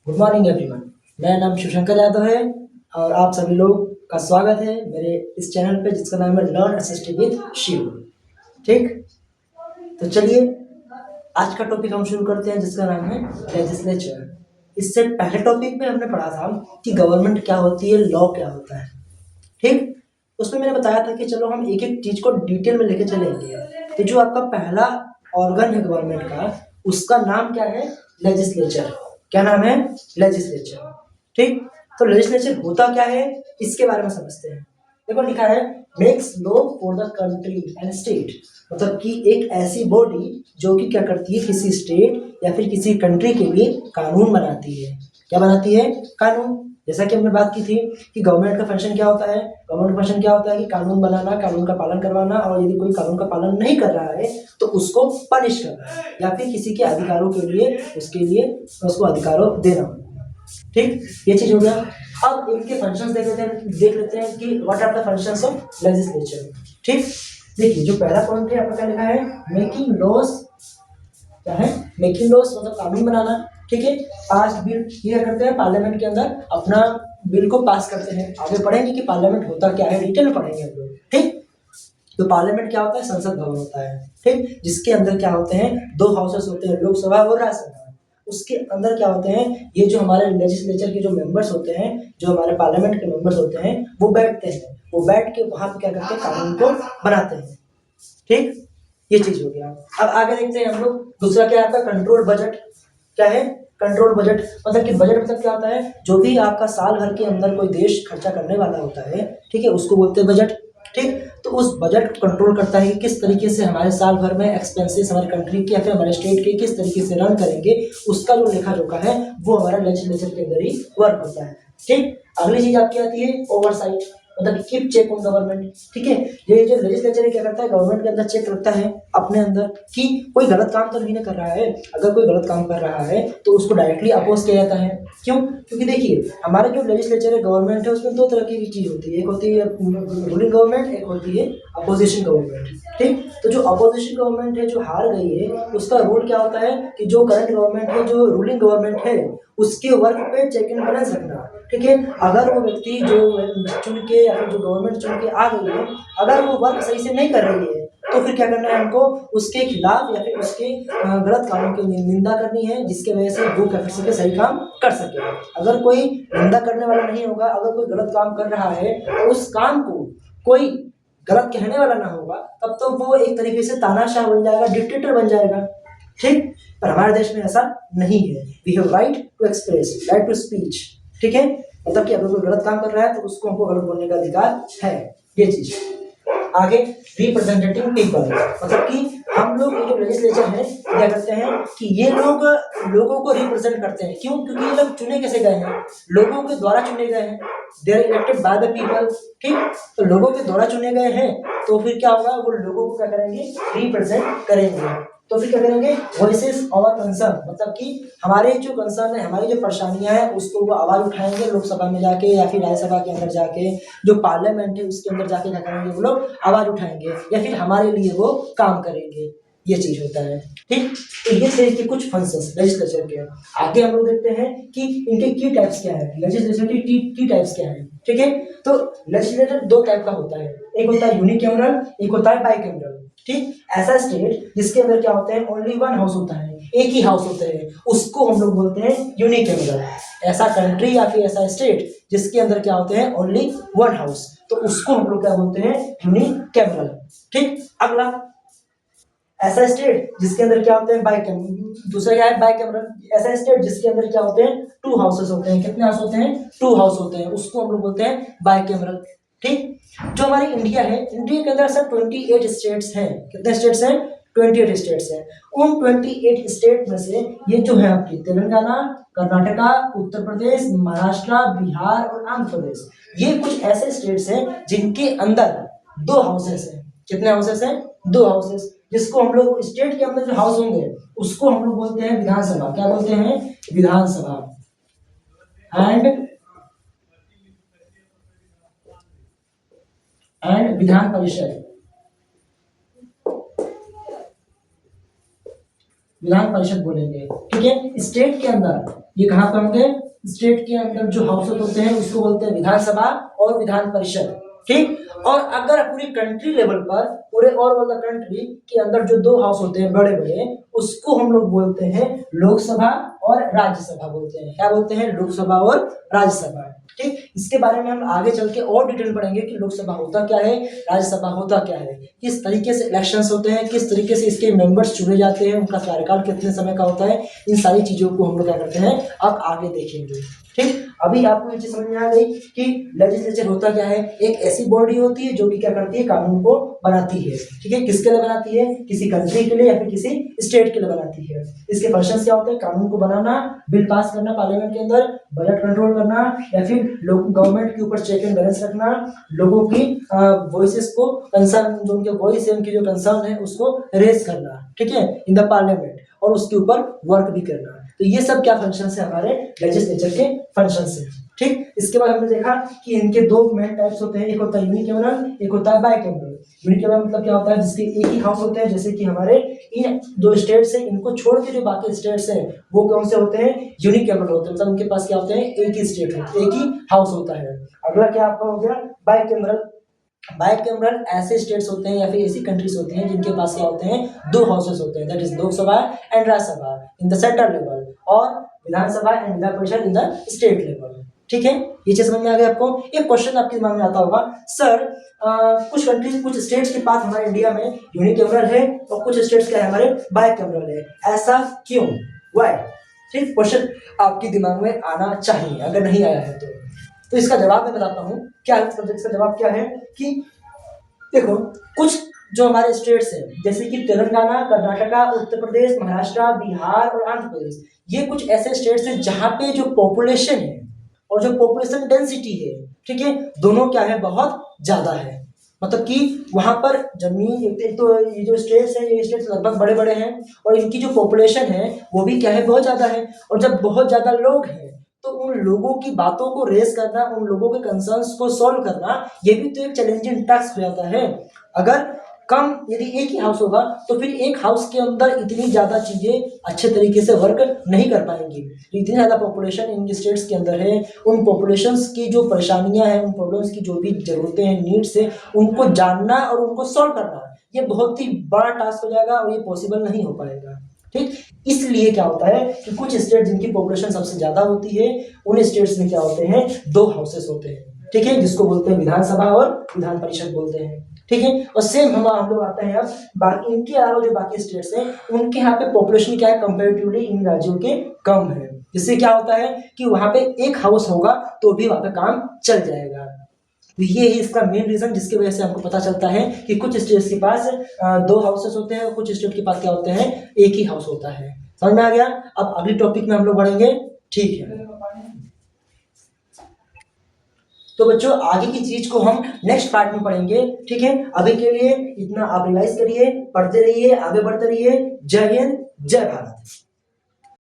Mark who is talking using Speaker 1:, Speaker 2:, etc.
Speaker 1: Good morning everyone. मेरा नाम शिवशंकर यादव है और आप सभी लोग का स्वागत है मेरे इस चैनल पे जिसका नाम है लर्न असिस्टेड विद शिव। ठीक, तो चलिए आज का टॉपिक हम शुरू करते हैं जिसका नाम है लेजिस्लेचर। इससे पहले टॉपिक में हमने पढ़ा था कि गवर्नमेंट क्या होती है, लॉ क्या होता है। ठीक, उसमें मैंने बताया था कि चलो हम एक एक चीज को डिटेल में लेके चलेंगे। तो जो आपका पहला ऑर्गन है गवर्नमेंट का, उसका नाम क्या है? लेजिस्लेचर। क्या नाम है? लेजिस्लेचर। ठीक, तो लेजिस्लेचर होता क्या है इसके बारे में समझते हैं। देखो लिखा है makes law for the country and state, मतलब कि एक ऐसी बॉडी जो कि क्या करती है, किसी स्टेट या फिर किसी कंट्री के लिए कानून बनाती है। क्या बनाती है? कानून। जैसा कि हमने बात की थी कि गवर्नमेंट का फंक्शन क्या होता है। गवर्नमेंट का फंक्शन क्या होता है कि कानून बनाना, कानून का पालन करवाना, और यदि कोई कानून का पालन नहीं कर रहा है तो उसको पनिश करना या फिर किसी के अधिकारों के लिए उसको अधिकारों देना। ठीक, ये चीज हो गया। अब इनके फंक्शंस देख लेते हैं कि what are the functions of legislature. ठीक, देखिए जो पहला पॉइंट है आपका क्या लिखा है, मेकिंग लॉस। क्या है? मेकिंग लॉस मतलब कानून बनाना। ठीक है, पास बिल ये करते हैं पार्लियामेंट के अंदर, अपना बिल को पास करते हैं। आगे पढ़ेंगे कि पार्लियामेंट होता क्या है, डिटेल में पढ़ेंगे हम लोग। ठीक, तो पार्लियामेंट क्या होता है? संसद भवन होता है। ठीक, जिसके अंदर क्या होते हैं, दो हाउसेस होते हैं, लोकसभा और राज्यसभा। उसके अंदर क्या होते हैं, ये जो हमारे लेजिस्लेचर के जो मेंबर्स होते हैं, जो हमारे पार्लियामेंट के मेंबर्स होते हैं, वो बैठते हैं। वो बैठ के वहां पे क्या करते हैं, कानून को बनाते हैं। ठीक, ये चीज हो गया। अब आगे देखते हैं हम लोग, दूसरा क्या है आपका, कंट्रोल बजट। क्या है? कंट्रोल बजट मतलब कि बजट मतलब क्या होता है, जो भी आपका साल भर के अंदर कोई देश खर्चा करने वाला होता है, ठीक है, उसको बोलते हैं बजट। ठीक, तो उस बजट को कंट्रोल करता है कि किस तरीके से हमारे साल भर में एक्सपेंसेस हमारे कंट्री के या फिर हमारे स्टेट के किस तरीके से रन करेंगे, उसका जो लेखा जोखा है वो हमारा लेजिस्लेचर के अंदर ही वर्क होता है। ठीक, अगली चीज आपकी आती है ओवरसाइट, मतलब कीप चेक ऑन गवर्नमेंट। ठीक है, ये जो लेजिस्लेचर क्या करता है, गवर्नमेंट के अंदर चेक रखता है अपने अंदर कि कोई गलत काम तो नहीं कर रहा है। अगर कोई गलत काम कर रहा है तो उसको डायरेक्टली अपोज किया जाता है। क्यों? क्योंकि देखिए हमारे जो लेजिस्लेचर है, गवर्नमेंट है, उसमें दो तरह की चीज होती है। एक होती है रूलिंग गवर्नमेंट, एक होती है अपोजिशन गवर्नमेंट। ठीक, तो जो अपोजिशन गवर्नमेंट है, जो हार गई है, उसका रोल क्या होता है कि जो करंट गवर्नमेंट है, जो रूलिंग गवर्नमेंट है, उसके वर्क पे चेक एंड बैलेंस रखना। ठीक है, अगर वो व्यक्ति जो चुन के या फिर जो गवर्नमेंट चुन के आ गई है, अगर वो वर्क सही से नहीं कर रही है, तो फिर क्या करना है हमको, उसके खिलाफ या फिर उसके गलत कामों की निंदा करनी है, जिसके वजह से वो कर सके, सही काम कर सके। अगर कोई निंदा करने वाला नहीं होगा, अगर कोई गलत काम कर रहा है तो उस काम को कोई गलत कहने वाला ना होगा, तब तो वो एक तरीके से तानाशाह बन जाएगा, डिक्टेटर बन जाएगा। ठीक, पर हमारे देश में ऐसा नहीं है। We have right to express, right to speech. ठीक है, मतलब कि अगर कोई गलत काम कर रहा है तो उसको हमको गलत बोलने का अधिकार है। ये चीज आगे, रिप्रेजेंटेटिव पीपल, मतलब कि हम लोग जो लेजिस्लेचर है क्या करते हैं कि ये लोग लोगों को रिप्रेजेंट करते हैं। क्यों? क्योंकि ये लोग चुने कैसे गए हैं, लोगों के द्वारा चुने गए हैं। They are elected by the people. ठीक, तो लोगों के द्वारा चुने गए हैं, तो फिर क्या होगा, वो लोगों को क्या करेंगे, रिप्रेजेंट करेंगे। तो फिर क्या करेंगे, वॉइसेस और कंसर्न, मतलब कि हमारे जो कंसर्न है, हमारी जो परेशानियां हैं, उसको वो आवाज उठाएंगे लोकसभा में जाके या फिर राज्यसभा के अंदर जाके, जो पार्लियामेंट है उसके अंदर जाके क्या करेंगे, वो लोग आवाज उठाएंगे या फिर हमारे लिए वो काम करेंगे। ये चीज होता है। ठीक, तो ये थे कि कुछ फंक्शंस लेजिस्लेचर के। आगे हम लोग देखते हैं कि इनके की टाइप्स क्या है, लेजिस्लेचर की की टाइप्स क्या है। ठीक है, तो लेजिस्लेचर दो टाइप का होता है, एक होता है यूनिकैमरल, एक होता है बाइकैमरल। ठीक, ऐसा स्टेट जिसके अंदर क्या होता है, ओनली वन हाउस होता है, एक ही हाउस होता है, उसको हम लोग बोलते हैं यूनिकैमरल। ऐसा कंट्री या फिर ऐसा स्टेट जिसके अंदर क्या होते हैं, ओनली वन हाउस, तो उसको हम लोग क्या बोलते हैं, यूनिकैमरल। ठीक, अगला ऐसा स्टेट जिसके अंदर क्या होते हैं, बाइकैमरल। दूसरा क्या है, बाइकैमरल। ऐसा स्टेट जिसके अंदर क्या होते हैं, टू हाउसेस होते हैं। कितने हाउस होते हैं? टू हाउस होते हैं, उसको हम लोग बोलते हैं बाइकैमरल। ठीक, जो हमारी इंडिया है, इंडिया के अंदर सर 28 स्टेट्स हैं। कितने स्टेट्स हैं? 28 स्टेट्स हैं। उन 28 स्टेट में से ये जो है आपकी तेलंगाना, कर्नाटका, उत्तर प्रदेश, महाराष्ट्र, बिहार और आंध्र प्रदेश, ये कुछ ऐसे स्टेट्स हैं जिनके अंदर दो हाउसेस हैं। कितने हाउसेस हैं? दो हाउसेस, जिसको हम लोग स्टेट के अंदर जो हाउस होंगे उसको हम लोग बोलते हैं विधानसभा। क्या बोलते हैं? विधानसभा। एंड विधान परिषद। विधान परिषद बोलेंगे। ठीक है, स्टेट के अंदर ये कहाँ पे होंगे? स्टेट के अंदर जो हाउस होते हैं उसको बोलते हैं विधानसभा और विधान परिषद, ठीक। और अगर पूरी कंट्री लेवल पर, पूरे ओवरऑल द कंट्री के अंदर जो दो हाउस होते हैं बड़े बड़े, उसको हम लोग बोलते हैं लोकसभा और राज्यसभा बोलते हैं। क्या बोलते हैं? लोकसभा और राज्यसभा, ठीक। इसके बारे में हम आगे चल के और डिटेल पढ़ेंगे कि लोकसभा होता क्या है, राज्यसभा होता क्या है, किस तरीके से इलेक्शंस होते हैं, किस तरीके से इसके मेंबर्स चुने जाते हैं, उनका कार्यकाल कितने समय का होता है, इन सारी चीजों को हम लोग क्या करते हैं अब आगे देखेंगे, ठीक। अभी आपको ये चीज समझ में आ गई कि लेजिस्लेचर होता क्या है? एक ऐसी बॉडी होती है जो कि क्या करती है? कानून को बनाती है, ठीक है। किसके लिए बनाती है? किसी कंट्री के लिए या फिर किसी स्टेट के लिए बनाती है। इसके फंक्शंस क्या होते हैं? कानून को बनाना, बिल पास करना पार्लियामेंट के अंदर, बजट कंट्रोल करना, या फिर लोग गवर्नमेंट के ऊपर चेक एंड बैलेंस रखना, लोगों की वॉइसेस को, कंसर्न जो उनके वॉइस है, उनकी जो कंसर्न है उसको रेज करना, ठीक है, इन द पार्लियामेंट, और उसके ऊपर वर्क भी करना। तो ये सब क्या फंक्शन है? हमारे लेजिस्लेचर के फंक्शन है, ठीक। इसके बाद हमने देखा कि इनके दो मेन टाइप्स होते हैं, एक होता है यूनिकैमरल, एक होता है बाइकैमरल। यूनिकैमरल मतलब क्या होता है? जिसके एक ही हाउस होते हैं, जैसे कि हमारे इन दो स्टेट्स हैं, इनको छोड़ के जो बाकी स्टेट्स हैं वो कौन से होते हैं? यूनिकैमरल होते हैं, मतलब उनके पास क्या होते हैं? एक ही स्टेट होता है, एक ही हाउस होता है। अगला क्या आपका हो गया? बाइकैमरल। बाइकैमरल ऐसे स्टेट्स होते हैं या फिर ऐसी कंट्रीज होती हैं जिनके पास क्या होते हैं? दो हाउसेस होते हैं, that is Lok Sabha and Rajya Sabha in the central level, और विधानसभा and Vidhan Parishad in the state level, ठीक है। ये चीज समझ में आ गई आपको? एक क्वेश्चन आपके दिमाग में आता होगा, सर कुछ कंट्रीज, कुछ स्टेट्स के पास हमारे इंडिया में यूनिकैमरल है और कुछ स्टेट्स के हमारे बाइकैमरल है, ऐसा क्यों? व्हाई? ठीक, क्वेश्चन आपके दिमाग में आना चाहिए, अगर नहीं आया है तो इसका जवाब मैं बताता हूँ। क्या है इसका जवाब? क्या है कि देखो, कुछ जो हमारे स्टेट्स हैं जैसे कि तेलंगाना, कर्नाटका, उत्तर प्रदेश, महाराष्ट्र, बिहार और आंध्र प्रदेश, ये कुछ ऐसे स्टेट्स हैं जहाँ पे जो पॉपुलेशन है और जो पॉपुलेशन डेंसिटी है, ठीक है, दोनों क्या है? बहुत ज्यादा है। मतलब कि वहां पर जमीन, एक तो ये जो स्टेट्स हैं, ये स्टेट्स लगभग बड़े बड़े हैं और इनकी जो पॉपुलेशन है वो भी क्या है? बहुत ज्यादा है। और जब बहुत ज्यादा लोग हैं तो उन लोगों की बातों को रेस करना, उन लोगों के कंसर्न्स को सॉल्व करना, ये भी तो एक चैलेंजिंग टास्क हो जाता है। अगर कम, यदि एक ही हाउस होगा तो फिर एक हाउस के अंदर इतनी ज्यादा चीजें अच्छे तरीके से वर्क नहीं कर पाएंगी। इतनी ज्यादा पॉपुलेशन इन स्टेट्स के अंदर है, उन पॉपुलेशंस की जो परेशानियां हैं, उन प्रॉब्लम्स की जो भी जरूरतें हैं, नीड्स है, उनको जानना और उनको सॉल्व करना, ये बहुत ही बड़ा टास्क हो जाएगा और ये पॉसिबल नहीं हो पाएगा, ठीक। इसलिए क्या होता है कि कुछ स्टेट जिनकी पॉपुलेशन सबसे ज्यादा होती है, उन स्टेट्स में क्या होते हैं? दो हाउसेस होते हैं, ठीक है, जिसको बोलते हैं विधानसभा और विधान परिषद बोलते हैं, ठीक है। और सेम हम लोग आते हैं अब बाकी, इनके अलावा जो बाकी स्टेट्स हैं उनके यहाँ पे पॉपुलेशन क्या है? कंपैरेटिवली इन राज्यों के कम है, जिससे क्या होता है कि वहां पे एक हाउस होगा तो भी वहां पे काम चल जाएगा। तो ये है इसका मेन रीजन, जिसकी वजह से हमको पता चलता है कि कुछ स्टेट्स के पास दो हाउसेस होते हैं और कुछ स्टेट के पास क्या होते हैं? एक ही हाउस होता है। समझ में आ गया? अब अगली टॉपिक में हम लोग बढ़ेंगे, ठीक है। तो बच्चों, आगे की चीज को हम नेक्स्ट पार्ट में पढ़ेंगे, ठीक है। अभी के लिए इतना आप रिवाइज करिए, पढ़ते रहिए, आगे बढ़ते रहिए। जय हिंद, जय भारत।